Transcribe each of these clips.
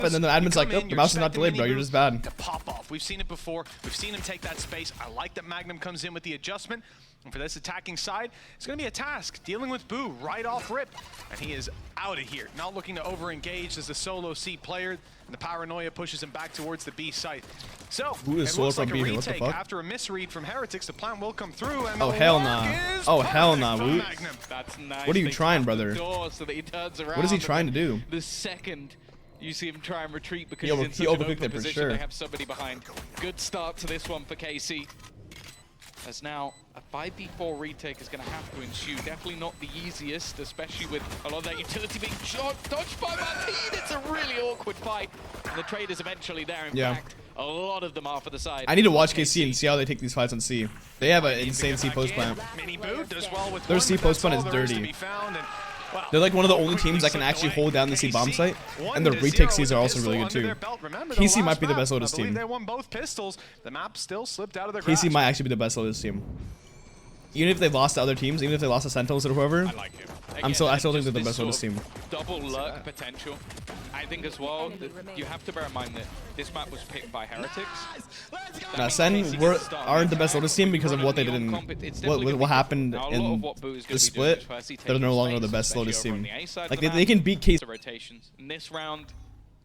And then the admin's like, nope, the mouse is not delayed, bro. You're just bad. To pop off. We've seen it before. We've seen him take that space. I like that Magnum comes in with the adjustment. And for this attacking side, it's going to be a task dealing with Boo right off rip. And he is out of here. Not looking to over-engage as a solo C player. And the paranoia pushes him back towards the B site. So, Boo is it solo looks from like B a here. What the retake fuck? after a misread from Heretics. The plant will come through. And Oh, hell nah. Oh, hell nah, Woot. That's nice. What are you trying, brother? So that he turns around. What is he trying to do? The second you see him try and retreat because He he's in such an overcooked open it for position, sure. they have somebody behind. Good start to this one for KC. As now a 5v4 retake is going to have to ensue. Definitely not the easiest, especially with a lot of that utility being shot, dodged by Martin. It's a really awkward fight. And the trade is eventually there. In fact, a lot of them are for the side. I need to watch KC and see how they take these fights on C. They have an insane C post plant. Their C post plant is dirty. They're like one of the only teams that can actually hold down the C bomb site, and the retake Cs are also really good too. KC might be the best Lotus team. KC might actually be the best Lotus team. Even if they lost to other teams, even if they lost to Sentinels or whoever, I still think they're the best Lotus team. Double luck potential. I think as well, that you have to bear in mind that this map was picked by Heretics. Now, Sen aren't the best Lotus team because of what they did in what happened in the split. They're no longer the best Lotus team. Like they can beat KC. Rotations. In this round,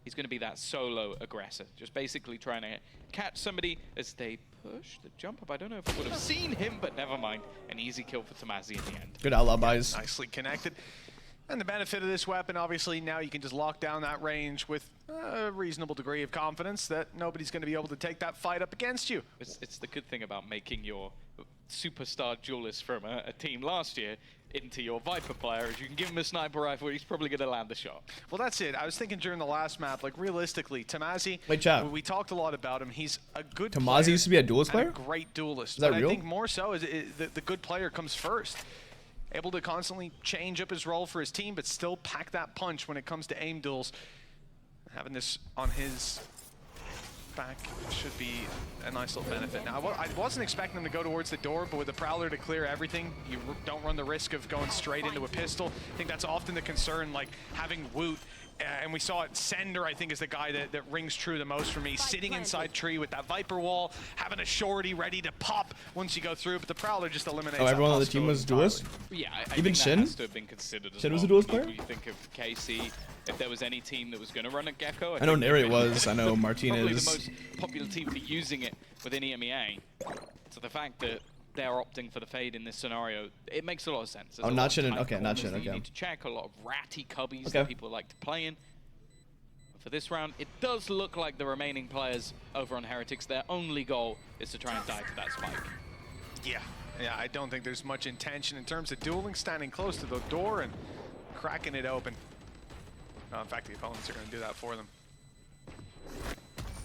he's going to be that solo aggressor, just basically trying to catch somebody as they push the jump up. I don't know if I would have seen him, but never mind. An easy kill for Tomazi in the end. Good outlaw buys. Nicely connected. And the benefit of this weapon, obviously, now you can just lock down that range with a reasonable degree of confidence that nobody's going to be able to take that fight up against you. It's the good thing about making your superstar duelist from a team last year into your Viper player is you can give him a sniper rifle, he's probably going to land the shot. Well, that's it. I was thinking during the last map, like realistically, Tomazi, wait, chat. We talked a lot about him. He's a good Tomazi used to be a duelist player? A great duelist. Is that real? I think more so is the good player comes first. Able to constantly change up his role for his team, but still pack that punch when it comes to aim duels. Having this on his back should be a nice little benefit. Now, I wasn't expecting him to go towards the door, but with the Prowler to clear everything, you don't run the risk of going straight into a pistol. I think that's often the concern, like having Woot. And we saw it, Sender, I think, is the guy that rings true the most for me. Sitting inside tree with that Viper wall, having a shorty ready to pop once you go through, but the Prowler just eliminates that. Everyone on the team was duelist? Yeah, I even think Shin? that has to have been considered as Shin was well. a duelist player? You think of KC, if there was any team that was going to run a Gecko. I know Neri was, I know Martinez. Probably the most popular team for using it within EMEA. So the fact that they're opting for the fade in this scenario, it makes a lot of sense. There's not Shin, okay, not Shin, You okay. need to check a lot of ratty cubbies that people like to play in. For this round, it does look like the remaining players over on Heretics, their only goal is to try and die to that spike. Yeah, I don't think there's much intention in terms of dueling, standing close to the door and cracking it open. No, in fact, the opponents are going to do that for them.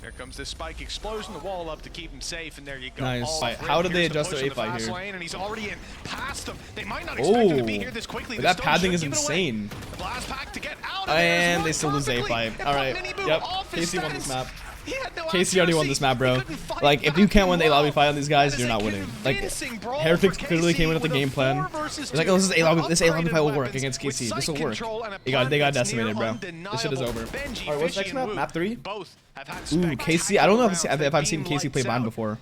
There comes this spike explosion, the wall up to keep him safe, and there you go. Nice. How did they adjust their A fight here? And he's already in past them. They might not expect him to be here this quickly. That padding is insane. The blast pack to get out of and they still lose A fight. All right. Yep. KC won this map. KC already won this map, bro. Like, if you can't win the A lobby fight on these guys, you're not winning. Like, Heretics clearly came in with the game plan. It's like, oh, this A lobby fight will work against KC. This will work. They got decimated, bro. This shit is over. All right, what's next map? Map 3? Ooh, KC. I don't know if I've seen KC play Bond before.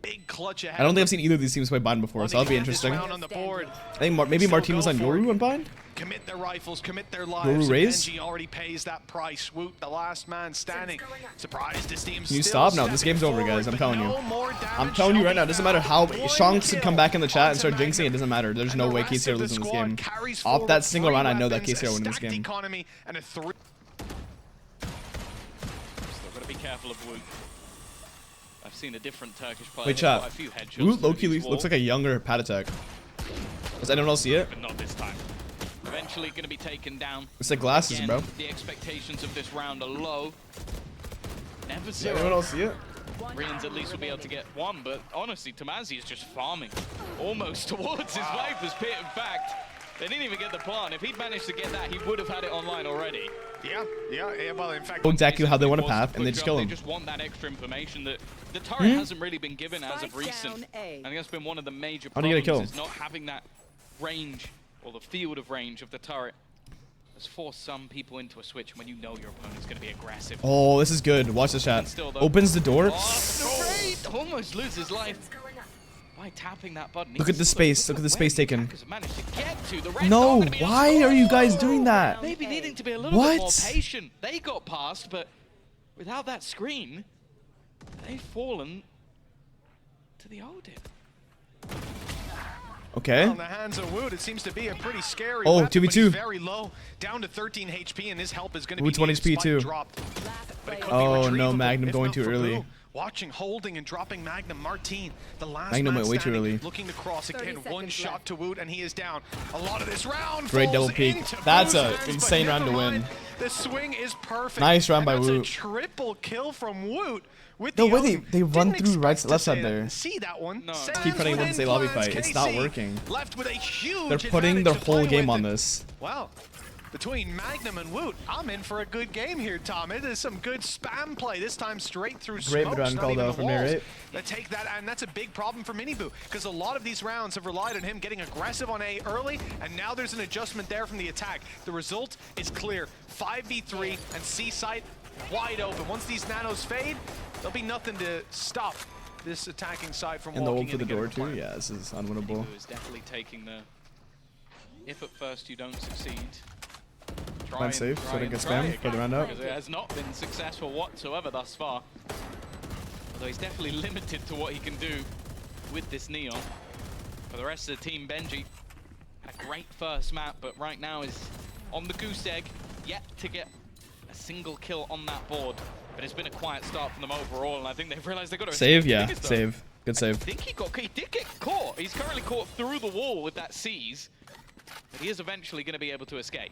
I don't think I've seen either of these teams play Bind before, so that'll be interesting. I think maybe Martin was on Yoru on Bind? Commit their rifles, commit their lives. Yoru Raze? Benji already pays that price. Woot, the last man standing. Surprised this team. Can you stop? No, this game's over, guys. I'm telling you. I'm telling you right now, it doesn't matter how Shanks could come back in the chat and start jinxing, it doesn't matter. There's no way KC are losing this game. Off that single round, I know that KC are winning this game. Still gotta be careful of Woot. I've seen a different Turkish player. Wait, chat. A few headshots. Woot low-key looks like a younger Pad Attack. Does anyone else see it? But not this time. Eventually going to be taken down. It's like glasses, again, bro. The expectations of this round are low. Never Does zero. anyone else see it? Rians at least will be able to get one, but honestly, Tomazi is just farming almost towards his Viper's pit. In fact, they didn't even get the plant. If he'd managed to get that, he would have had it online already. Yeah. Well, in fact, Exactly how they want to path, and they just kill him. They just want that extra information that the turret hasn't really been given as of recent. I think that's been one of the major problems, is not having that range or the field of range of the turret. has forced some people into a switch when you know your opponent's going to be aggressive. Oh, this is good. Watch the shot. Opens the door. Oh, almost loses life by tapping that button. Look at the space. Look at the space taken. The No, why are you guys doing that? Maybe needing to be a little bit more patient. They got past, but without that screen, they've fallen to the Odin. Okay. On the hands of Woot, it seems to be a pretty scary Oh, weapon, 2v2. but he's very low, down to 13 HP, and his help is going to be Woot's 1 HP too. dropped. But it could be Oh no, retrievable, Magnum if going not too for early. Boo. Watching, holding, and dropping Magnum. Martin, the last Magnum man went way too standing, early. looking to cross again. One shot to Woot, and he is down. A lot of this round Great falls double peek. into That's Boo's a hands, but insane round to never win. mind. The swing is perfect. Nice round by and Woot. that's a triple kill from Woot. With No the way, Odin. they run Didn't through right expect to left side see that. there. See that one? No. Sands Keep putting within Wednesday lobby plans. fight. It's not KC working. Left with a huge They're putting their advantage to whole play game with on it. this. Wow. Between Magnum and Woot, I'm in for a good game here, Tom. It is some good spam play, this time straight through Great smokes, mid-round not call even though the from there, walls. right? They take that, and that's a big problem for Miniboo, because a lot of these rounds have relied on him getting aggressive on A early, and now there's an adjustment there from the attack. The result is clear. 5v3 and C site wide open. Once these nanos fade, there'll be nothing to stop this attacking side from And the walking ult for in the and door getting too. the Yeah, this is unwinnable. Who is definitely taking the... If at first you don't succeed, Plan safe, so they don't get spammed for the round out. Because it has not been successful whatsoever thus far. Although he's definitely limited to what he can do with this Neon. For the rest of the team, Benji had a great first map, but right now is on the goose egg, yet to get a single kill on that board. But it's been a quiet start from them overall, and I think they've realized they've got to Save, escape yeah, the biggest, though. save. Good save. I think he did get caught. He's currently caught through the wall with that seize. But he is eventually going to be able to escape.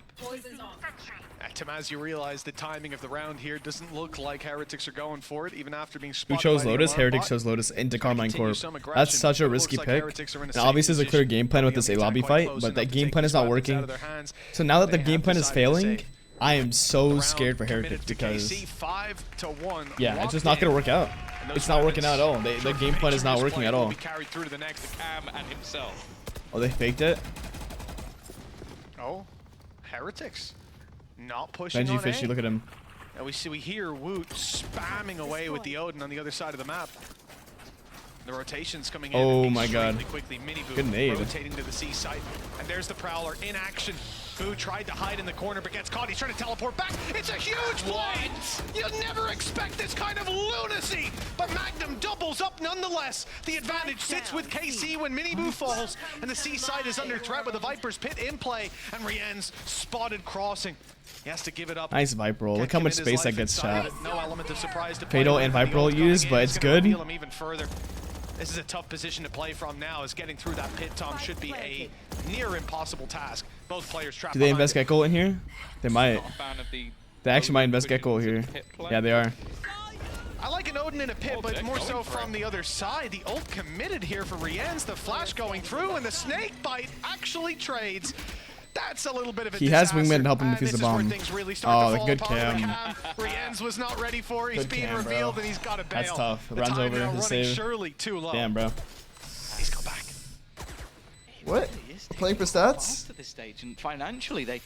Tim, as you realize, the timing of the round here doesn't look like Heretics are going for it, even after being Who spotted chose by the Lotus? alarm Heretics bot. chose Lotus into Carmine Continue Corp. some aggression. That's such a It looks risky like pick. Heretics are in a And safe obviously there's a clear position. game plan with They'll this be A lobby quite fight, close but enough that to game take plan these is not weapons out working. of their hands. So now that the They game have plan is decided to failing, save. I am so Round scared for committed Heretics to because KC, 5-1. yeah, it's Locked just not going in. to work out. And those It's not working out at all. weapons, The game plan is not working at will all. be carried through to the next. Cam and himself. Oh, they faked it? Oh, Heretics not pushing Benji on Fishy, A. look at him. And we hear Woot spamming away with the Odin on the other side of the map. The rotation's coming in. Oh my god. Quickly. Miniboo Good nade. rotating to the C site. And there's the Prowler in action. Boo tried to hide in the corner but gets caught. He's trying to teleport back. It's a huge play! You'd never expect this kind of lunacy! But Magnum doubles up nonetheless. The advantage sits with KC when Miniboo falls. And the C site is under threat with the Viper's Pit in play. And Rien's spotted crossing. He has to give it up. Nice Viper roll. Look how much space that gets shot. No element of surprise to Fatal play and with. Viper roll The ult coming used, in but is it's gonna good. reveal him even further. This is a tough position to play from now, as getting through that pit, Tom, should be a near impossible task. Both players trapped Do they behind invest it. Gecko in here? They might. Not a fan of the They actually might invest pushing Gecko into here. the pit play. Yeah, they are. I like an Odin in a pit, Oh, but they're more going so for from it. the other side. The ult committed here for Rien's, the flash going through, and the snake bite actually trades. That's a little bit of a He has disaster. wingman to help him And defuse the this is where bomb. things really start Oh, to fall good apart with cam. Rien's was not ready for it. He's Good being cam, bro. revealed, and he's got to bail. That's tough. The Runs time over now his running save. surely too low. Damn, bro. He's come back. What? He is Playing for taking stats? fast at this stage, and financially they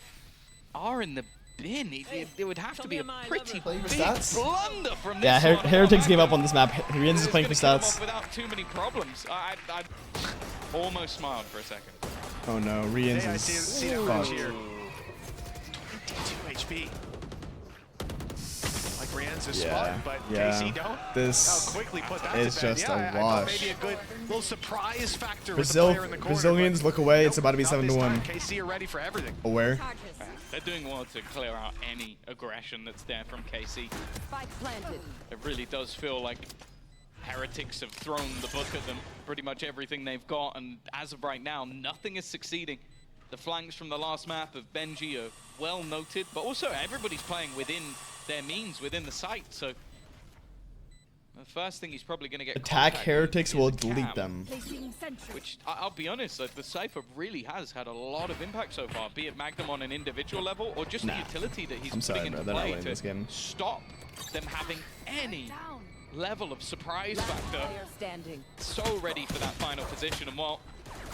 are in the bin. It would have to be a pretty Playing for big stats? blunder from this Yeah, one. Heretics gave up on this map. Rien's is It's playing for gonna kill him stats. off without too many problems. I almost smiled for a second. Oh no, Rien's Hey, I is see that fucked. range here. 22 HP. Like Rien's is Yeah, spot, but yeah. KC don't. This How quickly put that is to bed. just Yeah, a I thought wash. maybe a good little surprise factor with the player in the corner. Brazilians but look away. It's nope, about to be not this 7-1. time. KC are ready for everything. Aware. They're doing well to clear out any aggression that's there from KC. It really does feel like Heretics have thrown the book at them, pretty much everything they've got, and as of right now, nothing is succeeding. The flanks from the last map of Benji are well noted, but also everybody's playing within their means, within the site, so the first thing he's probably going to get Attack contact Heretics with will is a delete cam, them. which, I'll be honest, like, the Cypher really has had a lot of impact so far, be it Magnum on an individual level, or just the utility that he's I'm sorry, putting bro. into They're not play winning this game. to stop them having any level of surprise factor. So ready for that final position, and while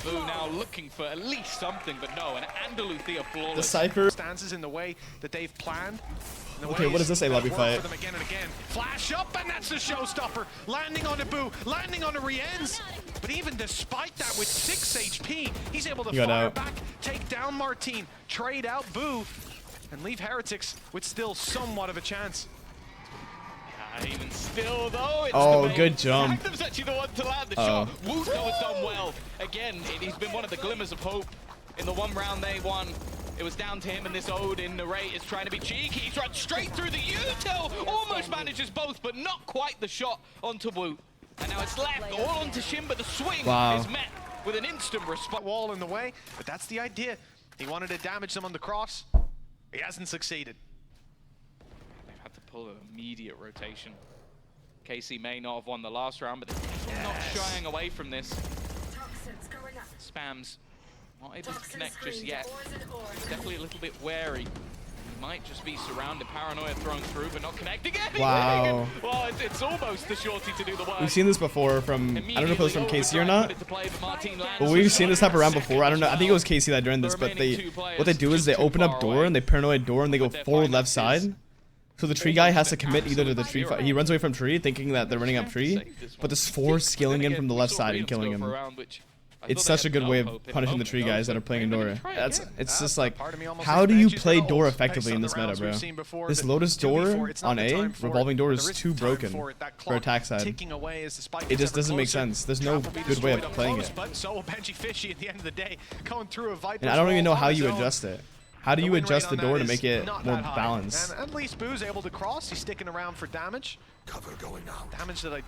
Boo now looking for at least something, but no, and Andaluthia flawless. The Cypher. Stances in the way that they've planned. Okay, what is this a lobby fight? For them again and again. Flash up, and that's the showstopper. Landing on the Boo, landing on the Rienz. But even despite that, with 6 HP, he's able to fire back, take down Martine, trade out Boo, and leave Heretics with still somewhat of a chance. Even still, though, it's good jump. Magnum's actually the one to land the shot. Woot, though, has done well. Again, he's been one of the glimmers of hope in the one round they won. It was down to him, and this Odin. Narrate is trying to be cheeky. He's run straight through the util. Almost manages both, but not quite the shot onto Woot. And now it's left all onto Shin, but the swing is met with an instant response. Wall in the way, but that's the idea. He wanted to damage them on the cross. He hasn't succeeded. They've had to pull an immediate rotation. KC may not have won the last round, but they're not shying away from this. Spams. Not able to connect just yet. He's definitely a little bit wary. He might just be surrounded. Paranoia thrown through, but not connecting it. Wow. Well, it's almost the shorty to do the work. We've seen this before from, I don't know if it was from KC or not, but we've seen this type of round before. I don't know, I think it was KC that joined this, but what they do is they open up door and they paranoid door and they go forward left side. So the tree guy has to commit either to the tree fight. He runs away from tree thinking that they're running up tree, but there's 4 skilling in from the left side and killing him. It's such a good way of punishing the tree guys that are playing door. It's just like, how do you play door effectively in this meta, bro? This Lotus door on A, revolving door, is too broken for attack side. It just doesn't make sense. There's no good way of playing it. And I don't even know how you adjust it. How do you adjust the door to make it more balanced? And at least Boo's able to cross. He's sticking around for damage. Cover going out. Damage that I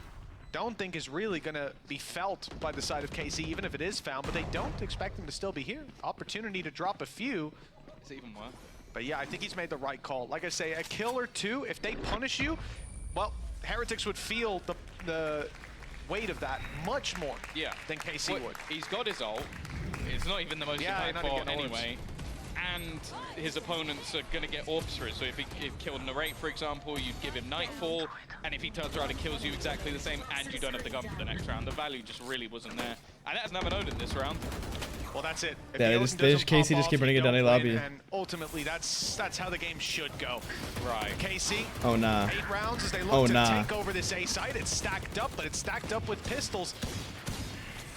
don't think is really going to be felt by the side of KC, even if it is found, but they don't expect him to still be here. Opportunity to drop a few. Is it even worth? But yeah, I think he's made the right call. Like I say, a kill or two, if they punish you, well, Heretics would feel the weight of that much more than KC would. He's got his ult. It's not even the most impactful anyway. And his opponents are going to get orbs for it. So if he killed Narrate, for example, you'd give him Nightfall. And if he turns around and kills you exactly the same, and you don't have the gun for the next round, the value just really wasn't there. And that has never known in this round. Well, that's it. Yeah, KC just keep running it down a lobby. And ultimately, that's how the game should go. Right. KC. Oh, nah. 8 rounds as they look to take over this A site. It's stacked up, but it's stacked up with pistols.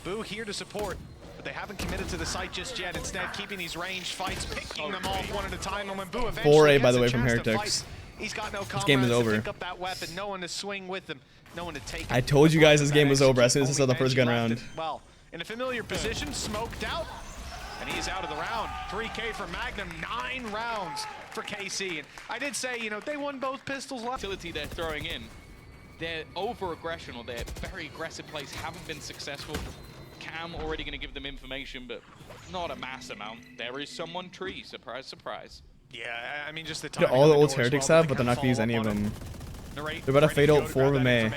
Boo here to support. They haven't committed to the site just yet. Instead, keeping these ranged fights, picking them off one at a time. And when Boo eventually 4A, by the way, from Heretics. He's got no this game is over. to pick up that weapon, no one to swing with him, no one to take I told you guys this game was over as soon as I saw the first gun round. Well, in a familiar position, smoked out, and he's out of the round. 3K for Magnum, 9 rounds for KC. And I did say, you know, they won both pistols last. Utility they're throwing in, their over-aggression or their very aggressive plays haven't been successful. Cam already going to give them information, but not a mass amount. There is someone tree. Surprise, surprise. Yeah, I mean, just the time. All the ults Heretics have, but they're not going to use any of them. They're about to fade out 4 of them A.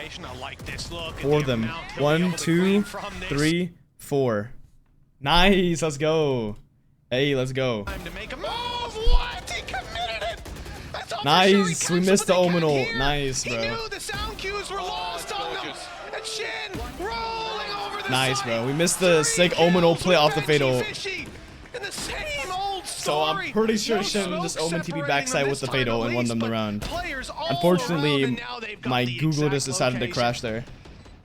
4 of them. 1, 2, 3, 4. Nice, let's go. Hey, let's go. Time to make a move. What? He committed it. Nice, we missed the Omen ult. Nice, bro. He knew the sound cues were lost on them. And Shin rolling over the nice, side. bro. We missed the sick Omen ult play off the Fatal. So I'm pretty sure Shin just Omen TP backside with the Fatal and won them the round. Unfortunately, my Google just decided to crash there.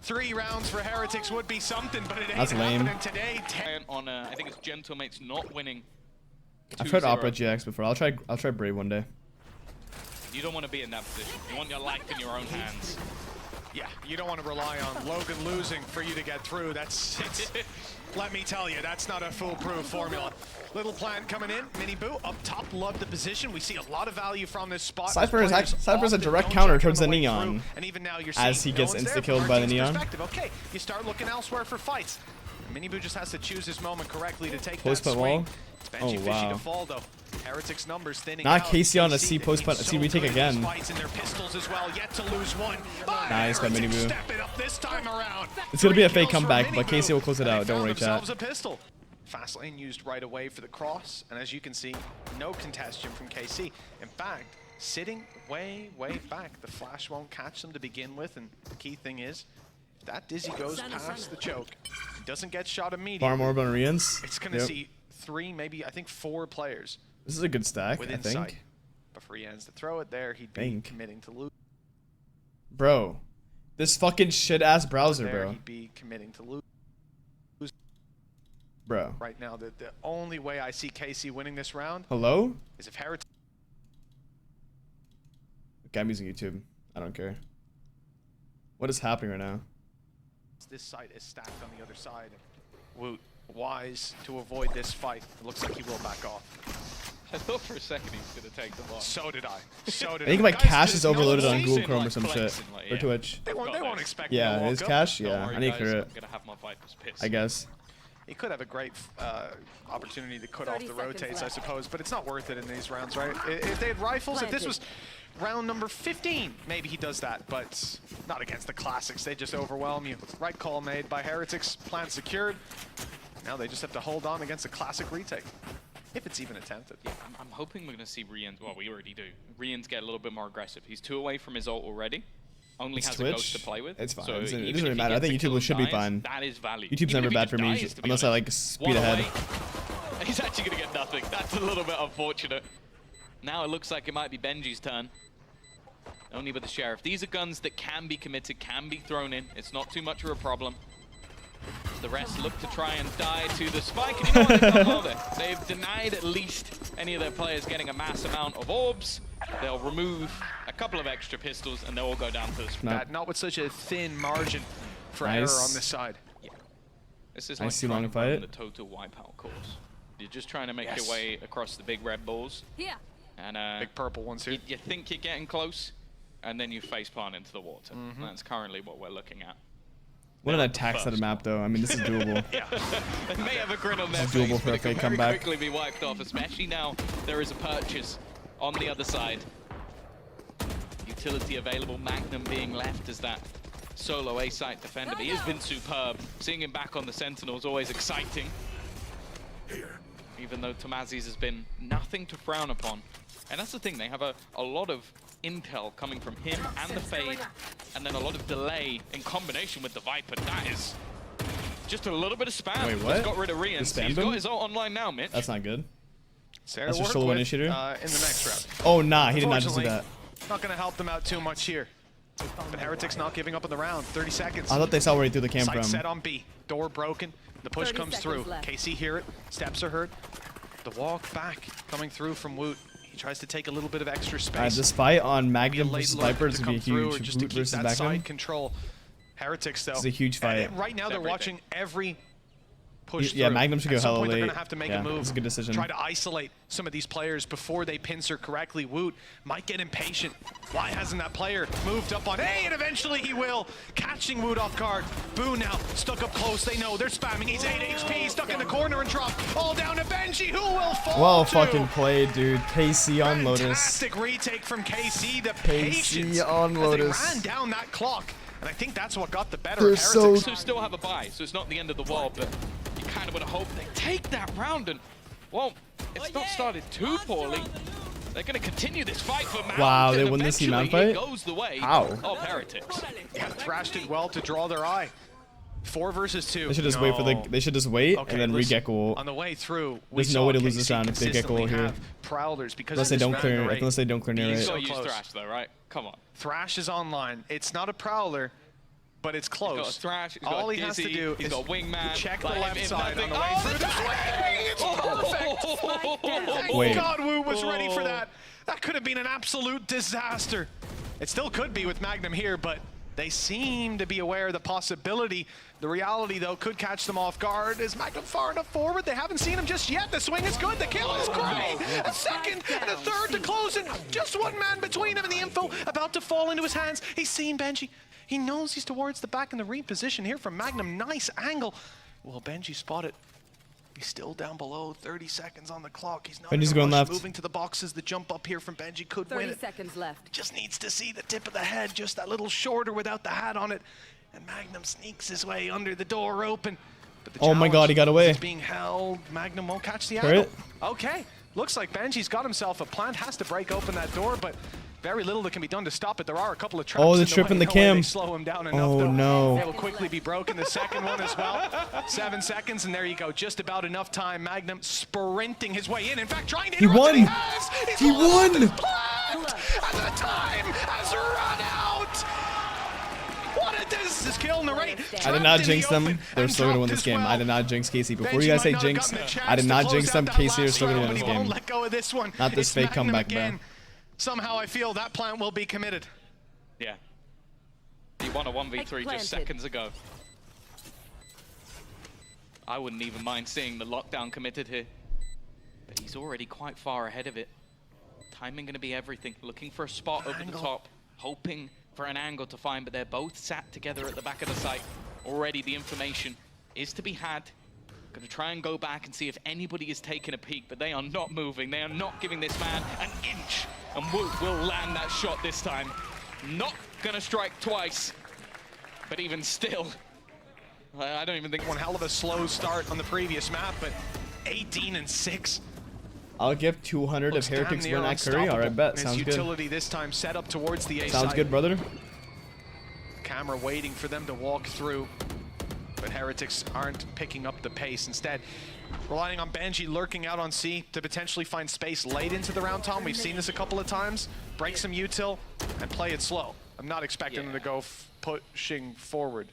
3 rounds for Heretics would be something, but it ain't That's lame. Today. On I think it's Gentlemates not winning. I've tried Opera GX before. I'll try Brave one day. You don't want to be in that position. You want your life in your own hands. Yeah, you don't want to rely on Logan losing for you to get through. Let me tell you, that's not a foolproof formula. Little plant coming in, Mini Boo up top, love the position. We see a lot of value from this spot. Cypher is a direct counter towards the Neon, and even now you're as he gets insta-killed by the Neon. Okay, you start looking elsewhere for fights. Mini Boo just has to choose his moment correctly to take post that swing. wall. Oh wow. To fall, though. Heretics numbers thinning not out. KC on a C post plant, C retake again. In their pistols as well, yet to lose one. Nice by Mini Boo. Step it up this time around. It's gonna be a fake comeback, but KC will close it out. Don't worry, chat. A pistol. Fast lane used right away for the cross, and as you can see, no congestion from KC. In fact, sitting way back. The flash won't catch them to begin with, and the key thing is, That Dizzy goes past the choke. He doesn't get shot immediately. Farm orb on Rians. It's going to see 3, maybe, I think 4 players. This is a good stack, I think. Sight. Before he ends to throw it there, he'd be committing to lose. Bro, this fucking shit-ass browser, bro. He'd be committing to lose. Bro. Right now, the only way I see KC winning this round is if Heretics... Okay, I'm using YouTube. I don't care. What is happening right now? This site is stacked on the other side. Woot, wise to avoid this fight. It looks like he will back off. I thought for a second he was going to take the loss. So did I. So did I think my cache is overloaded on Google Chrome or some shit. Or Twitch. They won't expect Yeah, his cache? Yeah, worry, I need to guys, clear it. I'm gonna have my Vipers pissed. I guess. He could have a great opportunity to cut off the rotates, I suppose, but it's not worth it in these rounds, right? If they had rifles, if this was round number 15, maybe he does that, but not against the classics. They just overwhelm you. Right call made by Heretics, plan secured. Now they just have to hold on against a classic retake, if it's even attempted. Yeah, I'm hoping we're going to see Rians, well, we already do. Rians get a little bit more aggressive. He's 2 away from his ult already. Only has Twitch. a ghost to play with. It's fine. So it doesn't even really matter. I think YouTube should be fine. That is value. YouTube's never bad for me, unless I like speed ahead. He's actually going to get nothing. That's a little bit unfortunate. Now it looks like it might be Benji's turn. Only with the Sheriff. These are guns that can be committed, can be thrown in. It's not too much of a problem. The rest look to try and die to the spike. And you know what? They've done well there. They've denied at least any of their players getting a mass amount of orbs. They'll remove a couple of extra pistols and they'll all go down to the spike. Not with such a thin margin for error on this side. Yeah. This is like trying to run the total wipeout course. You're just trying to make your way across the big red balls. Yeah. And big purple ones here. You think you're getting close, and then you faceplant into the water. That's currently what we're looking at. What an attack set of map, though. I mean, this is doable. They may have a grin on their This is doable face, for but a it can fake very comeback. quickly be wiped off, especially now there is a purchase on the other side. Utility available, Magnum being left as that solo A-site defender. He has been superb. Seeing him back on the Sentinel is always exciting. Even though Tomazis has been nothing to frown upon. And that's the thing, they have a lot of intel coming from him and the Fade, and then a lot of delay in combination with the Viper. That is just a little bit of spam. Wait, what? He's got rid of Rians. He's got his ult online now, Mitch. That's not good. That's your solo initiator? In the next round. Oh, nah, he did not just do that. Not going to help them out too much here. But Heretics not giving up in the round. 30 seconds. I thought they saw where he threw the cam from. Sight set on B. Door broken. The push comes through. KC hear it. Steps are heard. The walk back coming through from Woot. He tries to take a little bit of extra space. This fight on Magnum versus Viper is going to be huge. Just to keep versus that Magnum. side control. Heretics, though. It's a huge fight. Right now, they're watching every push Yeah, through. Magnum should go At some hella point, late. they're going to have to make a move. It's a good decision. Try to isolate some of these players before they pincer correctly. Woot might get impatient. Why hasn't that player moved up on A? And eventually he will. Catching Woot off guard. Boo now stuck up close. They know they're spamming. He's 8 HP, stuck in the corner and dropped. All down to Benji, who will fall Well to. fucking played, dude. KC on Lotus. Fantastic retake from KC. The patience on Lotus. as they ran down that clock. And I think that's what got the better They're of Heretics. So still have a bye, so it's not the end of the world, but you kind of would have hoped they take that round and, well, it's not started too poorly. They're going to continue this fight for Mount. Wow, they won this Mount fight? It goes the way How? of Heretics. Yeah, Thrash did well to draw their eye. 4 versus 2. They should just wait for the. They should just wait Okay, and then listen, re-Gecko. on the way through, There's no way to lose this round if they Gecko here. Prowlers because Unless they don't clear. Unless they don't clear near He's it. got to So use close. Thrash though, right? Come on. Thrash is online. It's not a Prowler, but it's close. He's got a Thrash, he's All got he has Dizzy, to do he's is got Wingman. check the like, left if side on nothing- the way through the swing. It's perfect. Thank Wait. God Wu was ready for that. That could have been an absolute disaster. It still could be with Magnum here, but they seem to be aware of the possibility. The reality, though, could catch them off guard. Is Magnum far enough forward? They haven't seen him just yet. The swing is good. The kill is great. A second and a third to close it. Just one man between him and the info about to fall into his hands. He's seen Benji. He knows he's towards the back in the reposition here from Magnum. Nice angle. Well, Benji spotted. He's still down below. 30 seconds on the clock. He's not Benji's in a going rush. left. Moving to the boxes. The jump up here from Benji could win 30 it. seconds left. Just needs to see the tip of the head, just that little shorter without the hat on it. And Magnum sneaks his way under the door open. But the Oh my God, he got away. is being held. Magnum won't catch the Heard angle. it? Okay, looks like Benji's got himself a plant. Has to break open that door, but very little that can be done to stop it. There are a couple of traps. Oh, the trip and the cam. They slow him down enough, Oh, though. no. They will quickly be broken. The second one as well. 7 seconds, and there you go. Just about enough time. Magnum sprinting his way in. In fact, trying to He won. He won. And the time has run out. What a this is killing the rate. I did not jinx them. They're still going to win this game. I did not jinx Casey. Before you guys say jinx, I did not jinx them. Casey are still going to win this game. Let go of this one. Not this fake comeback, bro. Somehow I feel that plant will be committed. Yeah. He won a 1v3 just seconds ago. I wouldn't even mind seeing the lockdown committed here. But he's already quite far ahead of it. Timing going to be everything. Looking for a spot over the top. Hoping for an angle to find, but they're both sat together at the back of the site. Already the information is to be had. Going to try and go back and see if anybody is taking a peek, but they are not moving. They are not giving this man an inch. And Woot will land that shot this time. Not going to strike twice, but even still, I don't even think... One hell of a slow start on the previous map, but 18 and 6. I'll give 200 if Heretics win at Curry. All right, bet. Sounds good. Utility this time set up towards the A Sounds side. good, brother. Camera waiting for them to walk through, but Heretics aren't picking up the pace. Instead, relying on Benji lurking out on C to potentially find space late into the round, Tom. We've seen this a couple of times. Break some util and play it slow. I'm not expecting them to go pushing forward.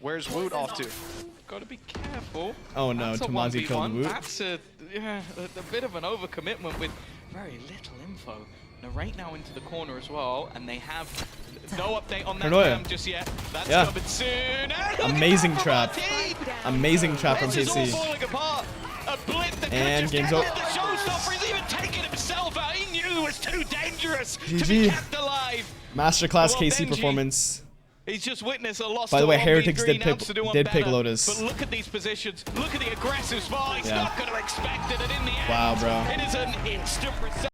Where's Woot off to? Got to be careful. Oh no, Tomazi killed Woot. That's a bit of an overcommitment with very little info. Narrate now into the corner as well, and they have no update on that cam just yet. That's coming soon. Amazing trap. Amazing trap from KC. And game's over. The showstopper is even taking himself out. He knew it was too dangerous to be GG. kept alive. Masterclass KC Benji. performance. He's just witnessed a loss. By the way, to Heretics did pick pick Lotus. But look at these positions. Look at the aggressive spot. He's not going to expect it. And in the end, wow, bro. it is an instant result.